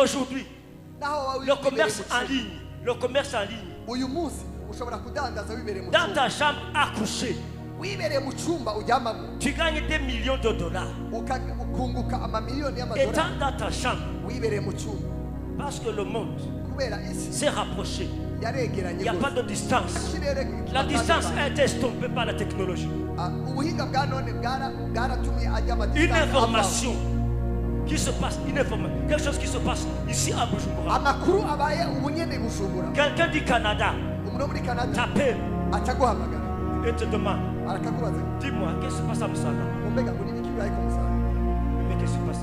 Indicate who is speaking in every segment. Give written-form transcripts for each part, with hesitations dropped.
Speaker 1: Aujourd'hui, le commerce en ligne, dans ta chambre à coucher, tu gagnes des millions de dollars. Étant dans ta chambre, parce que le monde s'est rapproché. Il n'y a pas de distance. La distance a été estompée par la technologie. Une information qui se passe, quelque chose qui se passe ici à Bujumbura. Quelqu'un du Canada t'appelle et te demande, dis-moi, qu'est-ce qui se passe à Musaga? Mais qu'est-ce qui se passe?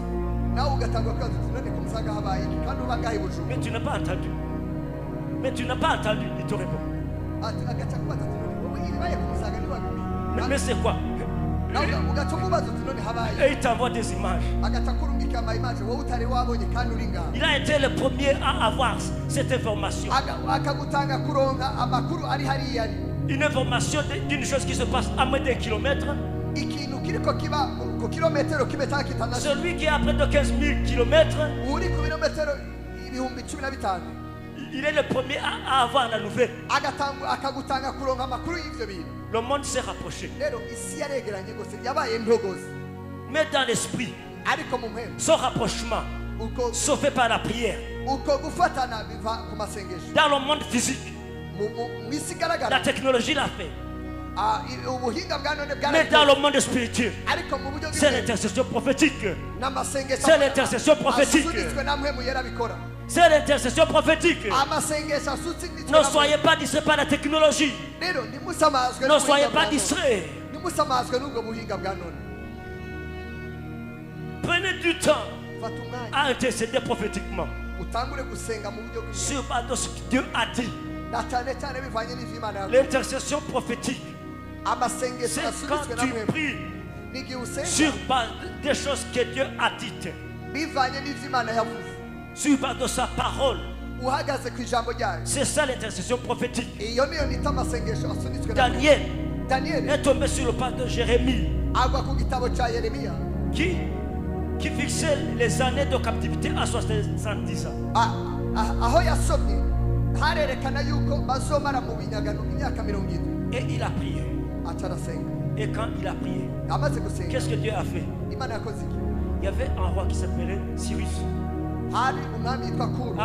Speaker 1: Mais tu n'as pas entendu. Mais tu n'as pas entendu, il te répond. Mais c'est quoi? Et il t'envoie des images. Il a été le premier à avoir cette information. Une information d'une chose qui se passe à moins d'un kilomètre. Celui qui est à près de 15 000 kilomètres, il est le premier à avoir la nouvelle. Le monde s'est rapproché. Mais dans l'esprit, son rapprochement se fait par la prière. Dans le monde physique, la technologie l'a fait. Mais dans le monde spirituel, c'est l'intercession prophétique. C'est l'intercession prophétique. C'est l'intercession prophétique. Ne soyez pas distraits par la technologie. Ne soyez pas distraits. Prenez du temps à intercéder prophétiquement sur ce que Dieu a dit. L'intercession prophétique, c'est quand tu pries sur base des choses que Dieu a dites, sur base de sa parole. C'est ça l'intercession prophétique. Daniel est tombé sur le pas de Jérémie qui fixait les années de captivité à 70 ans. Et il a prié. Et quand il a prié, qu'est-ce que Dieu a fait? Il y avait un roi qui s'appelait Cyrus. En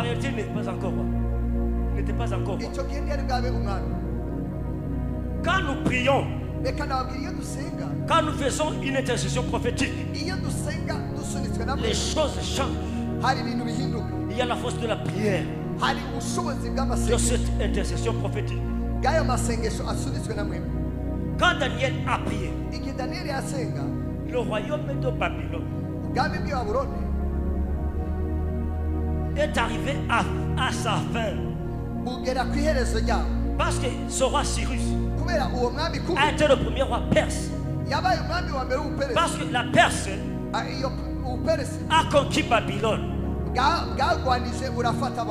Speaker 1: réalité, il n'était pas encore roi. Il n'était pas encore roi. Quand nous prions, quand nous faisons une intercession prophétique, les choses changent. Il y a la force de la prière, de cette intercession prophétique. Quand Daniel a prié, le royaume de Babylone est arrivé à sa fin. Parce que ce roi Cyrus a été le premier roi perse. Parce que la Perse a conquis Babylone.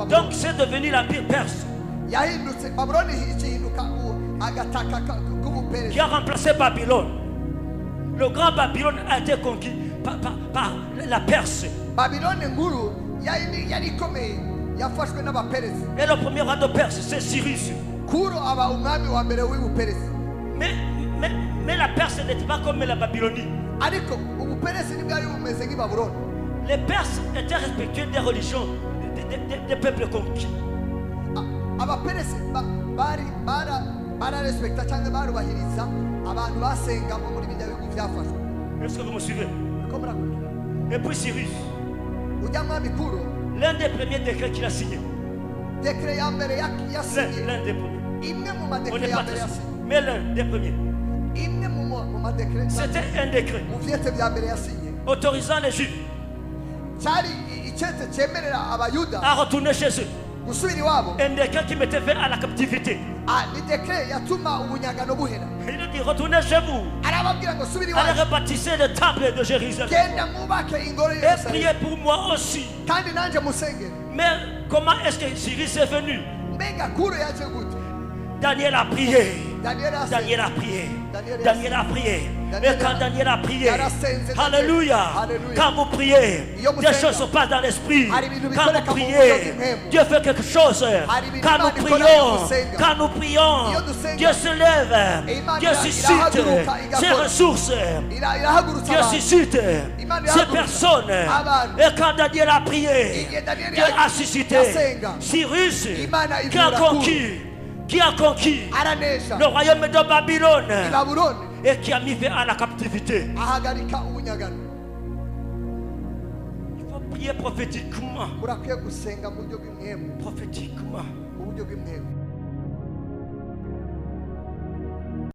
Speaker 1: Donc c'est devenu l'empire perse qui a remplacé Babylone. Le grand Babylone a été conquis par la Perse. Et le premier roi de Perse, c'est Cyrus. Mais la Perse n'était pas comme la Babylonie. Les Perses étaient respectueux des religions des peuples conquis. Est-ce que vous me suivez? Et puis Cyrus, l'un des premiers décrets qu'il a signé, l'un des premiers, on n'est pas très sûr, mais l'un des premiers, c'était un décret autorisant les Juifs à retourner chez eux. Un décret qui mettait fin à la captivité. Il a dit retournez chez vous. Allez rebâtissez le temple de Jérusalem. Et priez pour moi aussi. Mais comment est-ce que Cyrus est venu? Daniel a prié. Daniel a prié. Daniel a prié. Et quand Daniel a prié, alléluia, quand vous priez, des choses se passent dans l'esprit. Quand vous priez, Dieu fait quelque chose. Quand nous prions, Dieu se lève, Dieu suscite ses ressources, Dieu suscite ces personnes. Et quand Daniel a prié, Dieu a suscité Cyrus qui a conquis le royaume de Babylone et qui a mis fin à la captivité. Il faut prier prophétiquement. Prophétiquement.